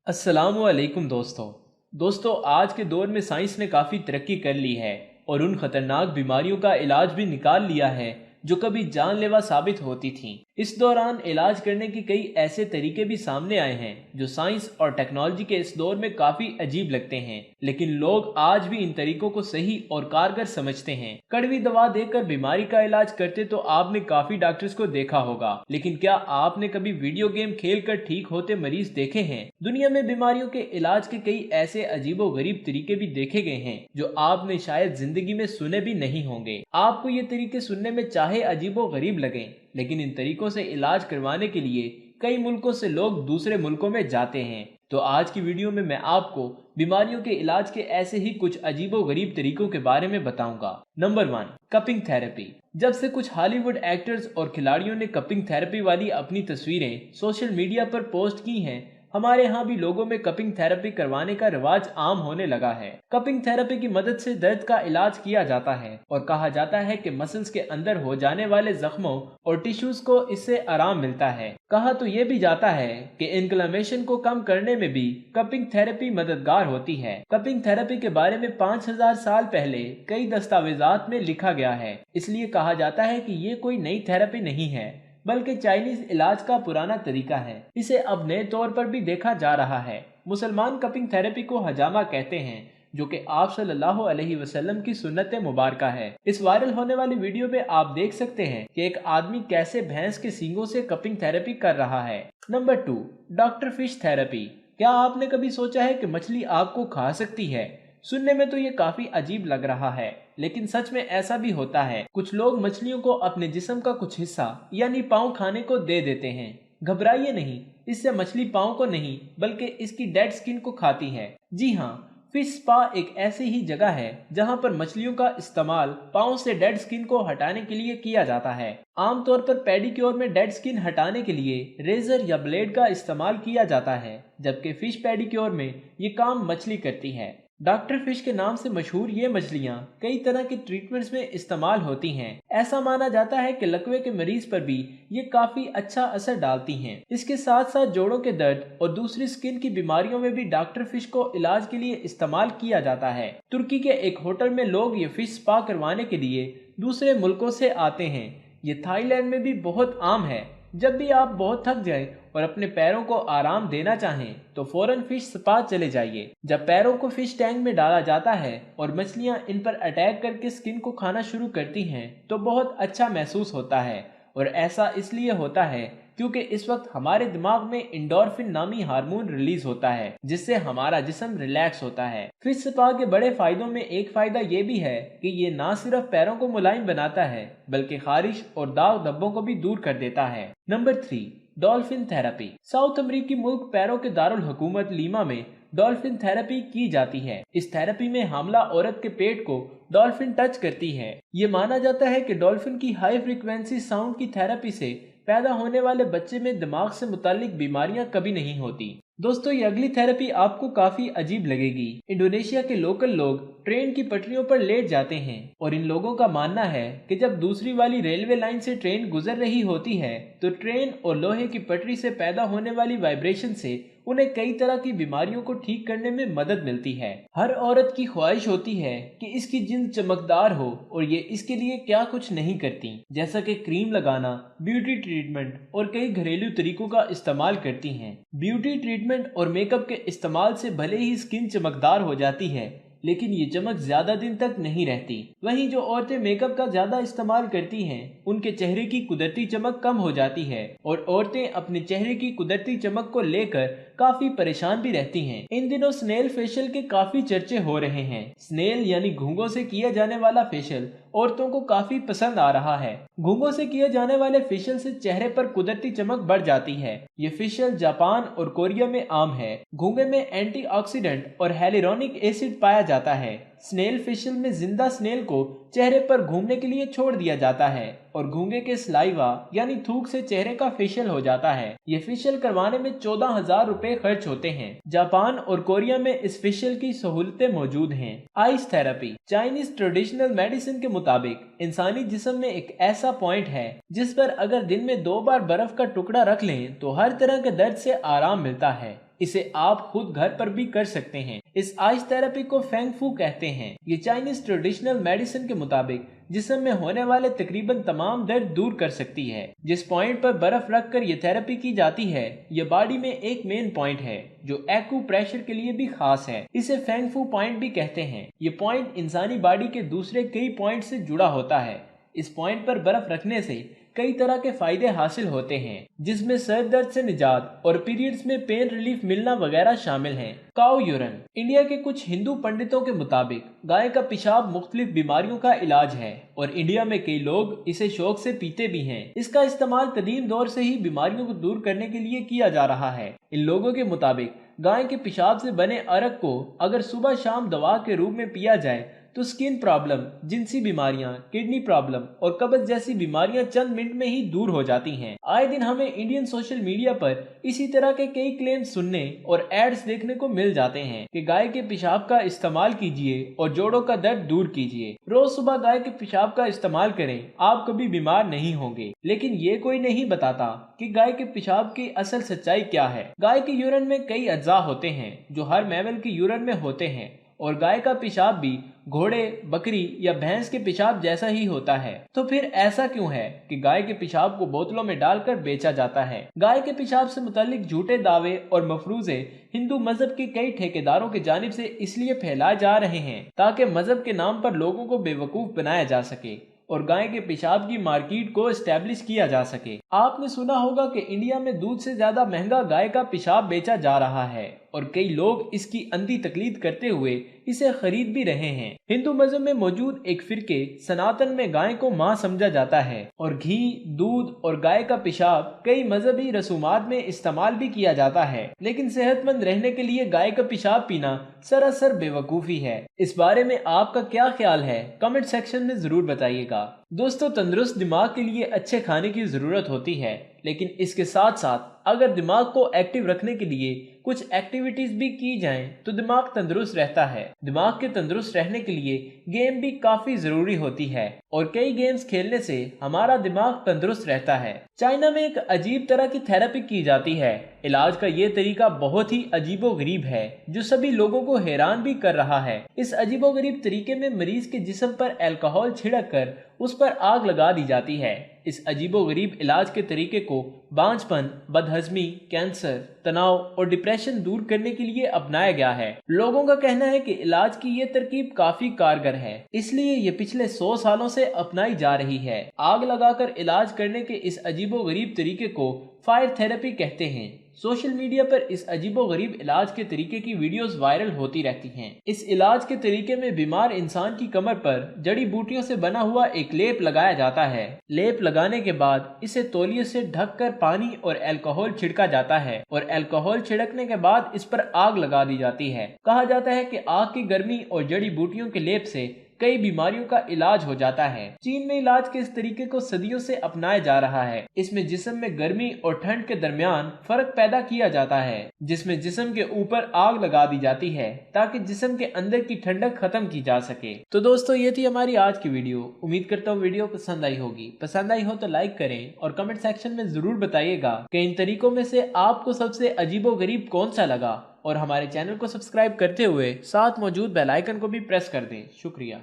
अस्सलामुअलैकुम दोस्तों आज के दौर में साइंस ने काफ़ी तरक्की कर ली है और उन खतरनाक बीमारियों का इलाज भी निकाल लिया है जो कभी जानलेवा साबित होती थीं। इस दौरान इलाज करने के कई ऐसे तरीके भी सामने आए हैं जो साइंस और टेक्नोलॉजी के इस दौर में काफ़ी अजीब लगते हैं, लेकिन लोग आज भी इन तरीकों को सही और कारगर समझते हैं। कड़वी दवा देकर बीमारी का इलाज करते तो आपने काफ़ी डॉक्टर्स को देखा होगा, लेकिन क्या आपने कभी वीडियो गेम खेल कर ठीक होते मरीज देखे हैं? दुनिया में बीमारियों के इलाज के कई ऐसे अजीबो गरीब तरीके भी देखे गए हैं जो आपने शायद जिंदगी में सुने भी नहीं होंगे। आपको ये तरीके सुनने में चाहे अजीबो गरीब लगे, लेकिन इन तरीकों से इलाज करवाने के लिए कई मुल्कों से लोग दूसरे मुल्कों में जाते हैं। तो आज की वीडियो में मैं आपको बीमारियों के इलाज के ऐसे ही कुछ अजीबो गरीब तरीकों के बारे में बताऊंगा। Number 1, cupping therapy. जब से कुछ हॉलीवुड एक्टर्स और खिलाड़ियों ने कपिंग थेरेपी वाली अपनी तस्वीरें सोशल मीडिया पर पोस्ट की हैं, हमारे यहाँ भी लोगों में कपिंग थेरेपी करवाने का रिवाज आम होने लगा है। कपिंग थेरेपी की मदद से दर्द का इलाज किया जाता है और कहा जाता है कि मसल्स के अंदर हो जाने वाले जख्मों और टिश्यूज को इससे आराम मिलता है। कहा तो ये भी जाता है कि इन्फ्लेमेशन को कम करने में भी कपिंग थेरेपी मददगार होती है। कपिंग थेरेपी के बारे में 5000 साल पहले कई दस्तावेजात में लिखा गया है, इसलिए कहा जाता है कि ये कोई नई थेरेपी नहीं है बल्कि चाइनीज इलाज का पुराना तरीका है। इसे अब नए तौर पर भी देखा जा रहा है। मुसलमान कपिंग थेरेपी को हजामा कहते हैं, जो कि आप सल्लल्लाहु अलैहि वसल्लम की सुन्नत मुबारका है। इस वायरल होने वाली वीडियो में आप देख सकते हैं कि एक आदमी कैसे भैंस के सींगों से कपिंग थेरेपी कर रहा है। Number 2, doctor fish therapy. क्या आपने कभी सोचा है कि मछली आपको खा सकती है? सुनने में तो ये काफी अजीब लग रहा है, लेकिन सच में ऐसा भी होता है। कुछ लोग मछलियों को अपने जिस्म का कुछ हिस्सा यानी पाँव खाने को दे देते हैं। घबराइए नहीं, इससे मछली पाँव को नहीं बल्कि इसकी डेड स्किन को खाती है। जी हाँ, फिश स्पा एक ऐसी ही जगह है जहाँ पर मछलियों का इस्तेमाल पाँव से डेड स्किन को हटाने के लिए किया जाता है। आमतौर पर पेडिक्योर में डेड स्किन हटाने के लिए रेजर या ब्लेड का इस्तेमाल किया जाता है, जबकि फिश पेडिक्योर में ये काम मछली करती है। डॉक्टर फिश के नाम से मशहूर ये मछलियाँ कई तरह के ट्रीटमेंट्स में इस्तेमाल होती हैं। ऐसा माना जाता है कि लकवे के मरीज पर भी ये काफी अच्छा असर डालती हैं। इसके साथ साथ जोड़ों के दर्द और दूसरी स्किन की बीमारियों में भी डॉक्टर फिश को इलाज के लिए इस्तेमाल किया जाता है। तुर्की के एक होटल में लोग ये फिश स्पा करवाने के लिए दूसरे मुल्कों से आते हैं। ये थाईलैंड में भी बहुत आम है। जब भी आप बहुत थक जाएं और अपने पैरों को आराम देना चाहें तो फौरन फिश स्पा चले जाइए। जब पैरों को फिश टैंक में डाला जाता है और मछलियां इन पर अटैक करके स्किन को खाना शुरू करती हैं तो बहुत अच्छा महसूस होता है, और ऐसा इसलिए होता है क्योंकि इस वक्त हमारे दिमाग में इंडोर्फिन नामी हार्मोन रिलीज होता है, जिससे हमारा जिस्म रिलैक्स होता है। फिश स्पा के बड़े फायदों में एक फायदा ये भी है कि ये ना सिर्फ पैरों को मुलायम बनाता है बल्कि खारिश और दाग धब्बों को भी दूर कर देता है। Number 3, dolphin therapy. साउथ अमेरिकी मुल्क पेरू के दारुल हुकूमत लीमा में डॉल्फिन थेरेपी की जाती है। इस थेरेपी में हामला औरत के पेट को डॉल्फिन टच करती है। ये माना जाता है कि डॉल्फिन की हाई फ्रीक्वेंसी साउंड की थेरेपी से पैदा होने वाले बच्चे में दिमाग से मुतालिक बीमारियां कभी नहीं होती। दोस्तों, ये अगली थेरेपी आपको काफी अजीब लगेगी। इंडोनेशिया के लोकल लोग ट्रेन की पटरियों पर लेट जाते हैं और इन लोगों का मानना है कि जब दूसरी वाली रेलवे लाइन से ट्रेन गुजर रही होती है तो ट्रेन और लोहे की पटरी से पैदा होने वाली वाइब्रेशन से उन्हें कई तरह की बीमारियों को ठीक करने में मदद मिलती है। हर औरत की ख्वाहिश होती है कि इसकी जिल्द चमकदार हो और ये इसके लिए क्या कुछ नहीं करती, जैसा कि क्रीम लगाना, ब्यूटी ट्रीटमेंट और कई घरेलू तरीकों का इस्तेमाल करती हैं। ब्यूटी ट्रीटमेंट और मेकअप के इस्तेमाल से भले ही स्किन चमकदार हो जाती है, लेकिन ये चमक ज्यादा दिन तक नहीं रहती। वहीं जो औरतें मेकअप का ज्यादा इस्तेमाल करती हैं, उनके चेहरे की कुदरती चमक कम हो जाती है और औरतें अपने चेहरे की कुदरती चमक को लेकर काफी परेशान भी रहती हैं। इन दिनों स्नेल फेशियल के काफी चर्चे हो रहे हैं। स्नेल यानी घुंघों से किया जाने वाला फेशियल औरतों को काफी पसंद आ रहा है। घुंघों से किए जाने वाले फेशियल से चेहरे पर कुदरती चमक बढ़ जाती है। ये फेशियल जापान और कोरिया में आम है। घुंघे में एंटीऑक्सीडेंट और हैलोरोनिक एसिड पाया जाता है। स्नेल फेशियल में जिंदा स्नेल को चेहरे पर घूमने के लिए छोड़ दिया जाता है और घूंगे के सलाइवा यानी थूक से चेहरे का फेशियल हो जाता है। ये फेशियल करवाने में 14,000 रुपए खर्च होते हैं। जापान और कोरिया में इस फेशियल की सहूलतें मौजूद हैं। Ice therapy. Chinese traditional medicine के मुताबिक इंसानी जिस्म में एक ऐसा पॉइंट है जिस पर अगर दिन में 2 बार बर्फ का टुकड़ा रख लें तो हर तरह के दर्द से आराम मिलता है। इसे आप खुद घर पर भी कर सकते हैं। इस आइस थेरेपी को फेंग फू कहते हैं। ये चाइनीज ट्रेडिशनल मेडिसिन के मुताबिक जिस्म में होने वाले तकरीबन तमाम दर्द दूर कर सकती है। जिस पॉइंट पर बर्फ रखकर ये थेरेपी की जाती है, ये बॉडी में एक मेन पॉइंट है जो एक्यू प्रेशर के लिए भी खास है। इसे फेंग फू पॉइंट भी कहते हैं। ये पॉइंट इंसानी बॉडी के दूसरे कई पॉइंट से जुड़ा होता है। इस पॉइंट पर बर्फ रखने से कई तरह के फायदे हासिल होते हैं, जिसमें सर दर्द से निजात और पीरियड्स में पेन रिलीफ मिलना वगैरह शामिल हैं। काऊ यूरन। इंडिया के कुछ हिंदू पंडितों के मुताबिक गाय का पेशाब मुख्तलिफ बीमारियों का इलाज है और इंडिया में कई लोग इसे शौक से पीते भी हैं। इसका इस्तेमाल कदीम दौर से ही बीमारियों को दूर करने के लिए किया जा रहा है। इन लोगों के मुताबिक गाय के पेशाब से बने अरक को अगर सुबह शाम दवा के रूप में पिया जाए तो स्किन प्रॉब्लम, जिनसी बीमारियां, किडनी प्रॉब्लम और कब्ज जैसी बीमारियां चंद मिनट में ही दूर हो जाती हैं। आए दिन हमें इंडियन सोशल मीडिया पर इसी तरह के कई क्लेम सुनने और एड्स देखने को मिल जाते हैं कि गाय के पेशाब का इस्तेमाल कीजिए और जोड़ों का दर्द दूर कीजिए। रोज सुबह गाय के पेशाब का इस्तेमाल करें, आप कभी बीमार नहीं होंगे। लेकिन ये कोई नहीं बताता कि गाय के पेशाब की असल सच्चाई क्या है। गाय के यूरिन में कई अज्जा होते हैं जो हर मैमल के यूरिन में होते हैं और गाय का पेशाब भी घोड़े, बकरी या भैंस के पेशाब जैसा ही होता है। तो फिर ऐसा क्यों है कि गाय के पेशाब को बोतलों में डालकर बेचा जाता है? गाय के पेशाब से मुतालिक झूठे दावे और मफरूजे हिंदू मजहब के कई ठेकेदारों की जानिब से इसलिए फैलाए जा रहे हैं ताकि मजहब के नाम पर लोगों को बेवकूफ बनाया जा सके और गाय के पेशाब की मार्केट को एस्टेब्लिश किया जा सके। आपने सुना होगा कि इंडिया में दूध से ज्यादा महंगा गाय का पेशाब बेचा जा रहा है और कई लोग इसकी अंधी तकलीद करते हुए इसे खरीद भी रहे हैं। हिंदू मजहब में मौजूद एक फिरके सनातन में गाय को मां समझा जाता है और घी, दूध और गाय का पेशाब कई मजहबी रसूमात में इस्तेमाल भी किया जाता है। लेकिन सेहतमंद रहने के लिए गाय का पेशाब पीना सरासर बेवकूफी है। इस बारे में आपका क्या ख्याल है? कमेंट सेक्शन में जरूर बताइएगा। दोस्तों, तंदुरुस्त दिमाग के लिए अच्छे खाने की जरूरत होती है, लेकिन इसके साथ साथ अगर दिमाग को एक्टिव रखने के लिए कुछ एक्टिविटीज भी की जाएं तो दिमाग तंदुरुस्त रहता है। दिमाग के तंदुरुस्त रहने के लिए गेम भी काफी जरूरी होती है और कई गेम्स खेलने से हमारा दिमाग तंदुरुस्त रहता है। चाइना में एक अजीब तरह की थेरेपी की जाती है। इलाज का ये तरीका बहुत ही अजीबोगरीब है जो सभी लोगों को हैरान भी कर रहा है। इस अजीबोगरीब तरीके में मरीज के जिस्म पर अल्कोहल छिड़क कर उस पर आग लगा दी जाती है। इस अजीबोगरीब इलाज के तरीके को बांझपन, बदहजमी, कैंसर, तनाव और डिप्रेशन दूर करने के लिए अपनाया गया है। लोगों का कहना है कि इलाज की ये तरकीब काफी कारगर है, इसलिए ये पिछले 100 सालों से अपनाई जा रही है। आग लगाकर इलाज करने के इस अजीबोगरीब तरीके को फायर थेरेपी कहते हैं। सोशल मीडिया पर इस अजीबोगरीब इलाज के तरीके की वीडियोस वायरल होती रहती हैं। इस इलाज के तरीके में बीमार इंसान की कमर पर जड़ी बूटियों से बना हुआ एक लेप लगाया जाता है। लेप लगाने के बाद इसे तौलिए से ढककर पानी और अल्कोहल छिड़का जाता है और अल्कोहल छिड़कने के बाद इस पर आग लगा दी जाती है। कहा जाता है कि आग की गर्मी और जड़ी बूटियों के लेप से कई बीमारियों का इलाज हो जाता है। चीन में इलाज के इस तरीके को सदियों से अपनाया जा रहा है। इसमें जिस्म में गर्मी और ठंड के दरमियान फर्क पैदा किया जाता है, जिसमें जिस्म के ऊपर आग लगा दी जाती है ताकि जिस्म के अंदर की ठंडक खत्म की जा सके। तो दोस्तों, ये थी हमारी आज की वीडियो। उम्मीद करता हूँ वीडियो पसंद आई होगी। पसंद आई हो तो लाइक करें और कमेंट सेक्शन में जरूर बताइएगा कि इन तरीकों में से आपको सबसे अजीबोगरीब कौन सा लगा और हमारे चैनल को सब्सक्राइब करते हुए साथ मौजूद बेल आइकन को भी प्रेस कर दें। शुक्रिया।